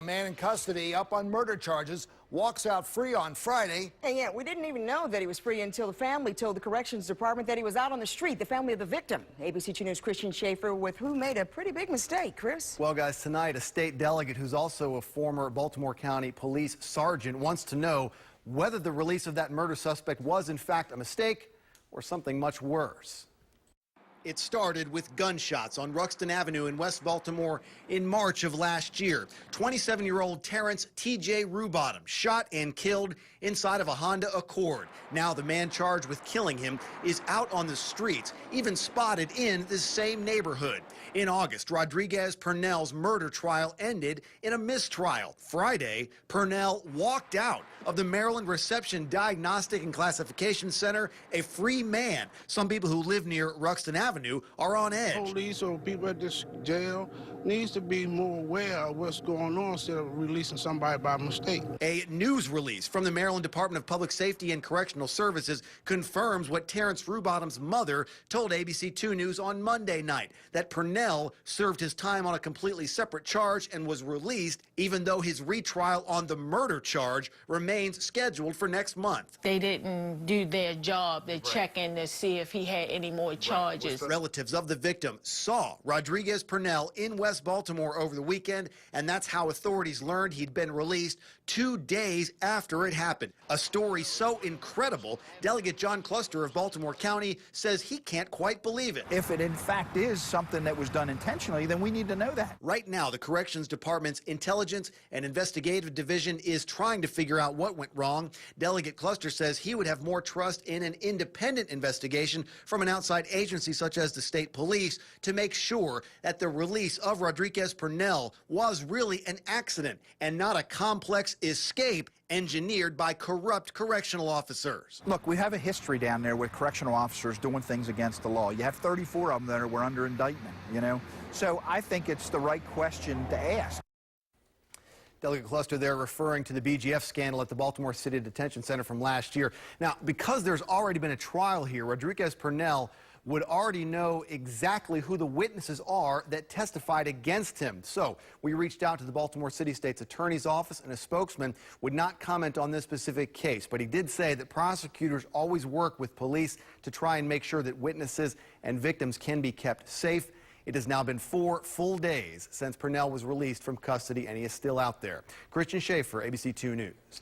Man in custody up on murder charges walks out free on Friday. And yet we didn't even know that he was free until the family told the corrections department that he was out on the street, the family of the victim. ABC 2 News' Christian Schaefer with who made a pretty big mistake. Chris? Well, guys, tonight a state delegate who's also a former Baltimore County police sergeant wants to know whether the release of that murder suspect was in fact a mistake or something much worse. It started with gunshots on Ruxton Avenue in West Baltimore in March of last year. 27-year-old Terrence T.J. Rubottom shot and killed inside of a Honda Accord. Now the man charged with killing him is out on the streets, even spotted in the same neighborhood. In August, Rodriguez Purnell's murder trial ended in a mistrial. Friday, Purnell walked out of the Maryland Reception Diagnostic and Classification Center a free man. Some people who live near Ruxton Avenue are on edge. Police or people at this jail needs to be more aware of what's going on instead of releasing somebody by mistake. A news release from the Maryland Department of Public Safety and Correctional Services confirms what Terrence Rubottom's mother told ABC 2 News on Monday night, that Purnell served his time on a completely separate charge and was released, even though his retrial on the murder charge remains scheduled for next month. They didn't do their job to check in to see if he had any more charges. Relatives of the victim saw Rodriguez Purnell in West Baltimore over the weekend, and that's how authorities learned he'd been released 2 days after it happened. A story so incredible, Delegate John Cluster of Baltimore County says he can't quite believe it. If it in fact is something that was done intentionally, then we need to know that. Right now, the Corrections Department's Intelligence and Investigative Division is trying to figure out what went wrong. Delegate Cluster says he would have more trust in an independent investigation from an outside agency such as the state police to make sure that the release of Rodriguez Purnell was really an accident and not a complex escape engineered by corrupt correctional officers. Look, we have a history down there with correctional officers doing things against the law. You have 34 of them that were under indictment, you know? So I think it's the right question to ask. Delegate Cluster there referring to the BGF scandal at the Baltimore City Detention Center from last year. Now, because there's already been a trial here, Rodriguez Purnell would already know exactly who the witnesses are that testified against him. So we reached out to the Baltimore City State's Attorney's Office, and a spokesman would not comment on this specific case. But he did say that prosecutors always work with police to try and make sure that witnesses and victims can be kept safe. It has now been 4 full days since Purnell was released from custody, and he is still out there. Christian Schaefer, ABC 2 News.